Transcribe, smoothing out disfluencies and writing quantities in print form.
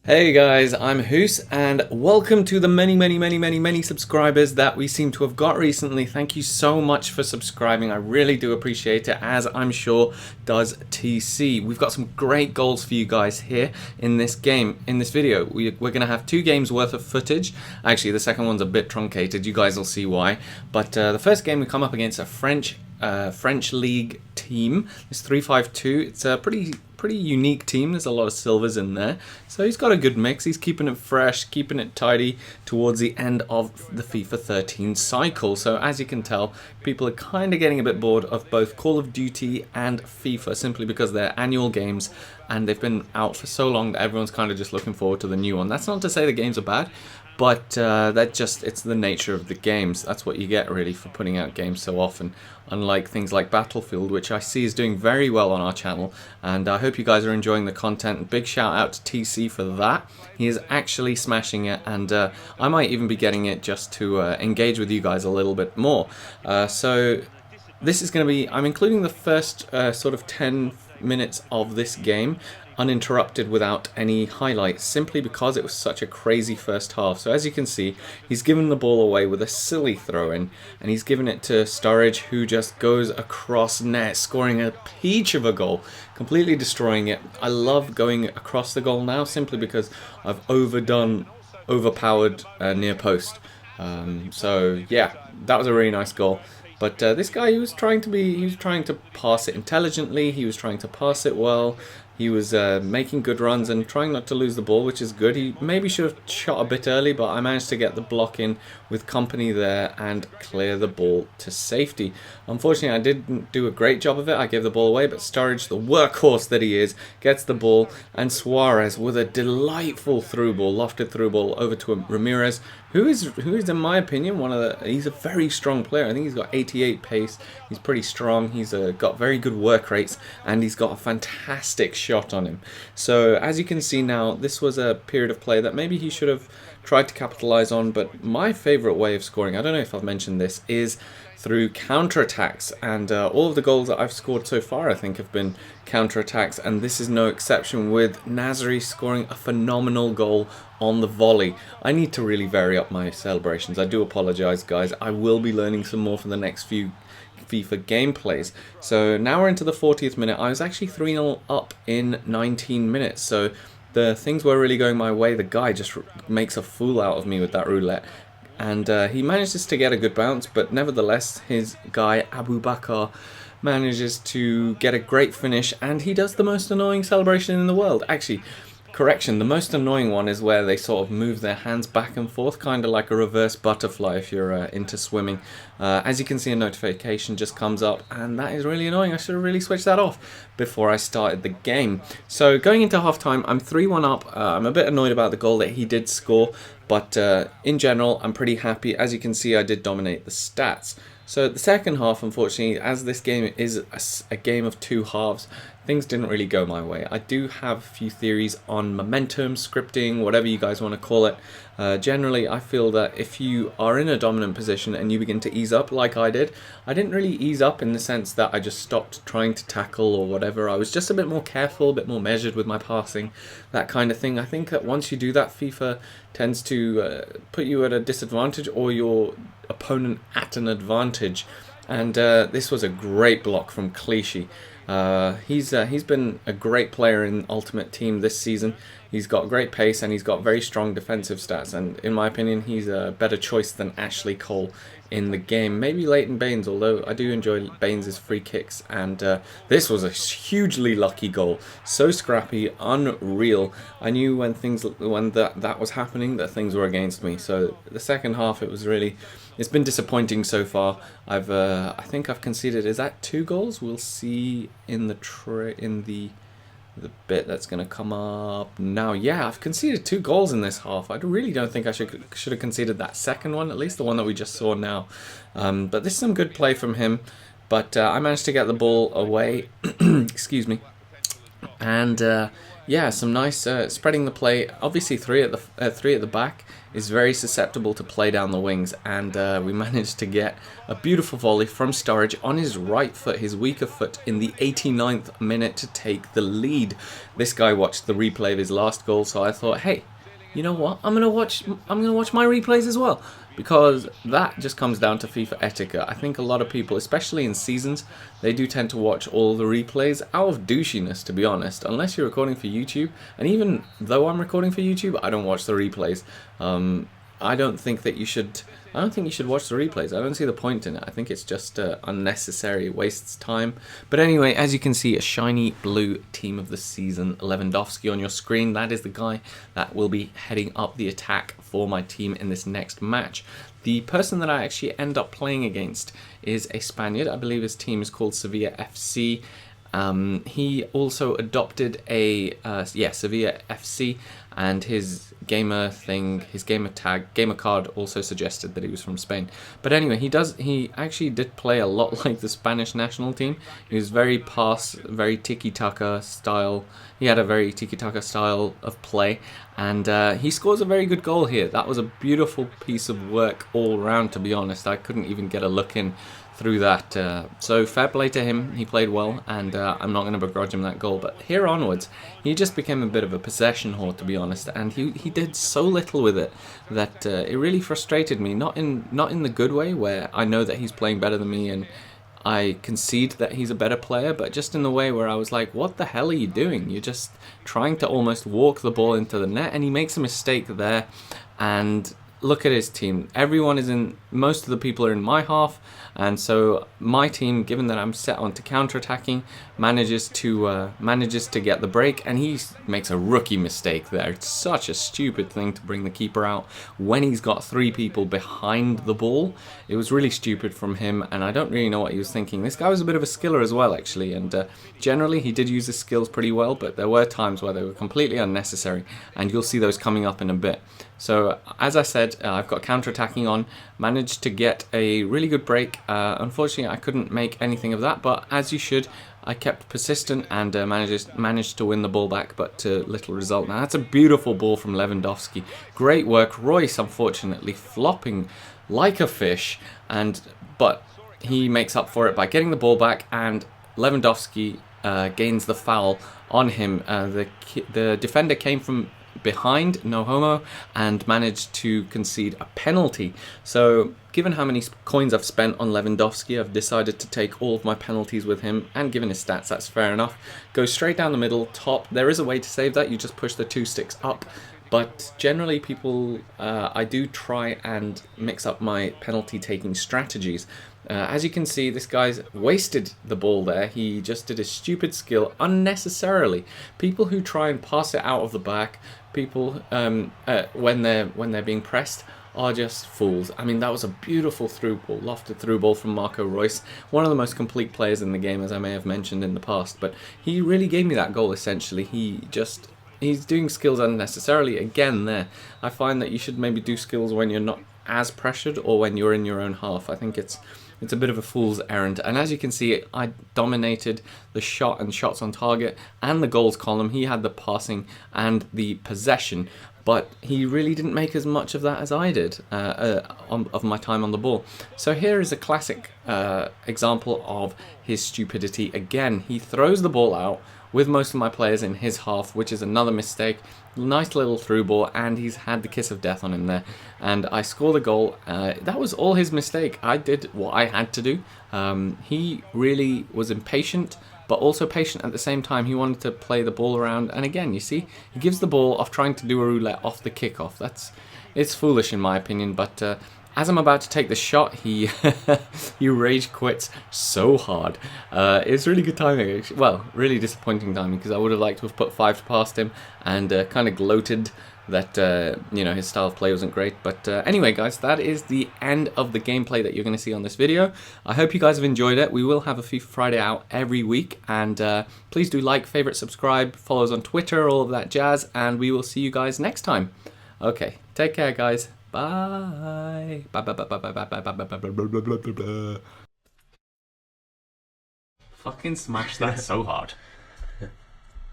Hey guys, I'm Hoose and welcome to the many subscribers that we seem to have got recently. Thank you so much for subscribing. I really do appreciate it, as I'm sure does TC. We've got some great goals for you guys here in this game, in this video. We're going to have 2 games worth of footage. Actually, the second one's a bit truncated. You guys will see why. But the first game we come up against a French League team. It's 3-5-2. It's a pretty unique team. There's a lot of silvers in there, so he's got a good mix. He's keeping it fresh, keeping it tidy towards the end of the FIFA 13 cycle. So as you can tell, people are kind of getting a bit bored of both Call of Duty and FIFA, simply because they're annual games and they've been out for so long that everyone's kind of just looking forward to the new one. That's not to say the games are bad, but it's the nature of the games. That's what you get really for putting out games so often, unlike things like Battlefield, which I see is doing very well on our channel, and I hope you guys are enjoying the content. Big shout out to TC for that. He is actually smashing it, and I might even be getting it just to engage with you guys a little bit more. So this is going to be, I'm including the first sort of 10 minutes of this game uninterrupted without any highlights, simply because it was such a crazy first half. So as you can see, he's given the ball away with a silly throw-in, and he's given it to Sturridge, who just goes across net, scoring a peach of a goal, completely destroying it. I love going across the goal now, simply because I've overpowered near post. So yeah, that was a really nice goal. But this guy, he was trying to pass it intelligently. He was trying to pass it well. He was making good runs and trying not to lose the ball, which is good. He maybe should have shot a bit early, but I managed to get the block in with company there and clear the ball to safety. Unfortunately, I didn't do a great job of it. I gave the ball away, but Sturridge, the workhorse that he is, gets the ball, and Suarez with a delightful through ball, lofted through ball over to Ramirez, who is in my opinion he's a very strong player. I think he's got 88 pace. He's pretty strong. He's got very good work rates, and he's got a fantastic shot on him. So as you can see now, this was a period of play that maybe he should have tried to capitalize on, but my favorite way of scoring, I don't know if I've mentioned this, is through counterattacks, and all of the goals that I've scored so far I think have been counterattacks, and this is no exception, with Nasri scoring a phenomenal goal on the volley. I need to really vary up my celebrations. I do apologize, guys. I will be learning some more for the next few FIFA gameplays. So now we're into the 40th minute. I was actually 3-0 up in 19 minutes, so the things were really going my way. The guy just makes a fool out of me with that roulette, and he manages to get a good bounce, but nevertheless his guy Abu Bakar manages to get a great finish, and he does the most annoying celebration in the world. Actually, correction, the most annoying one is where they sort of move their hands back and forth, kind of like a reverse butterfly if you're into swimming. As you can see, a notification just comes up, and that is really annoying. I should have really switched that off before I started the game. So going into halftime, I'm 3-1 up. I'm a bit annoyed about the goal that he did score, but in general, I'm pretty happy. As you can see, I did dominate the stats. So the second half, unfortunately, as this game is a game of 2 halves, things didn't really go my way. I do have a few theories on momentum, scripting, whatever you guys want to call it. Generally, I feel that if you are in a dominant position and you begin to ease up like I didn't really ease up in the sense that I just stopped trying to tackle or whatever. I was just a bit more careful, a bit more measured with my passing, that kind of thing. I think that once you do that, FIFA tends to put you at a disadvantage, or your opponent at an advantage. And this was a great block from Clichy. He's been a great player in Ultimate Team this season. He's got great pace, and he's got very strong defensive stats, and in my opinion he's a better choice than Ashley Cole in the game. Maybe Leighton Baines, although I do enjoy Baines' free kicks, and this was a hugely lucky goal. So scrappy, unreal. I knew when that was happening that things were against me. So the second half, it's been disappointing so far. I think I've conceded, is that 2 goals? We'll see in the bit that's going to come up now. Yeah, I've conceded 2 goals in this half. I really don't think I should have conceded that second one, at least the one that we just saw now. But this is some good play from him. But I managed to get the ball away. Excuse me. And yeah, some nice spreading the play. Obviously, three at the back is very susceptible to play down the wings, and we managed to get a beautiful volley from Sturridge on his right foot, his weaker foot, in the 89th minute to take the lead. This guy watched the replay of his last goal, so I thought, hey, you know what? I'm gonna watch my replays as well, because that just comes down to FIFA etiquette. I think a lot of people, especially in seasons, they do tend to watch all the replays out of douchiness, to be honest. Unless you're recording for YouTube, and even though I'm recording for YouTube, I don't watch the replays. I don't think that you should. I don't think you should watch the replays. I don't see the point in it. I think it's just unnecessary, wastes time. But anyway, as you can see, a shiny blue team of the season, Lewandowski on your screen. That is the guy that will be heading up the attack for my team in this next match. The person that I actually end up playing against is a Spaniard. I believe his team is called Sevilla FC. He also adopted a Sevilla FC, and his gamer card also suggested that he was from Spain. But anyway, he actually did play a lot like the Spanish national team. He was very tiki-taka style. He had a very tiki-taka style of play, and he scores a very good goal here. That was a beautiful piece of work all round, to be honest. I couldn't even get a look in through that. So fair play to him. He played well, and I'm not going to begrudge him that goal. But here onwards, he just became a bit of a possession whore, to be honest, and he did so little with it that it really frustrated me. Not in the good way, where I know that he's playing better than me and I concede that he's a better player, but just in the way where I was like, what the hell are you doing? You're just trying to almost walk the ball into the net, and he makes a mistake there. And look at his team. Most of the people are in my half, and so my team, given that I'm set on to counter-attacking, manages to get the break, and he makes a rookie mistake there. It's such a stupid thing to bring the keeper out when he's got three people behind the ball. It was really stupid from him, and I don't really know what he was thinking. This guy was a bit of a skiller as well, actually, and generally he did use his skills pretty well, but there were times where they were completely unnecessary, and you'll see those coming up in a bit. So, as I said, I've got counter-attacking on, managed to get a really good break. Unfortunately, I couldn't make anything of that, but as you should, I kept persistent and managed to win the ball back, but to little result. Now, that's a beautiful ball from Lewandowski. Great work. Royce, unfortunately, flopping like a fish, but he makes up for it by getting the ball back, and Lewandowski gains the foul on him. The defender came from behind, no homo, and managed to concede a penalty. So given how many coins I've spent on Lewandowski, I've decided to take all of my penalties with him, and given his stats, that's fair enough. Go straight down the middle, top. There is a way to save that. You just push the two sticks up, but generally people, I do try and mix up my penalty taking strategies. As you can see, this guy's wasted the ball there. He just did a stupid skill unnecessarily. People who try and pass it out of the back, people when they're being pressed, are just fools. I mean, that was a beautiful through ball, lofted through ball from Marco Reus, one of the most complete players in the game, as I may have mentioned in the past. But he really gave me that goal, essentially. He's doing skills unnecessarily again there. I find that you should maybe do skills when you're not as pressured or when you're in your own half. I think it's a bit of a fool's errand. And as you can see, I dominated the shot and shots on target and the goals column. He had the passing and the possession, but he really didn't make as much of that as I did of my time on the ball. So here is a classic example of his stupidity again. He throws the ball out with most of my players in his half, which is another mistake. Nice little through ball, and he's had the kiss of death on him there. And I score the goal. That was all his mistake. I did what I had to do. He really was impatient, but also patient at the same time. He wanted to play the ball around, and again, you see, he gives the ball off trying to do a roulette off the kickoff. It's foolish in my opinion, but as I'm about to take the shot, he he rage quits so hard. It's really good timing, actually. Well, really disappointing timing, because I would have liked to have put 5 past him and kind of gloated that his style of play wasn't great. But anyway, guys, that is the end of the gameplay that you're going to see on this video. I hope you guys have enjoyed it. We will have a FIFA Friday out every week, and please do like, favorite, subscribe, follow us on Twitter, all of that jazz, and we will see you guys next time. Okay, take care, guys. Bye. Bye. Bye. Bye. Bye. Bye. Bye. Bye. Bye. Bye. Bye. Bye. Fucking smash that so hard.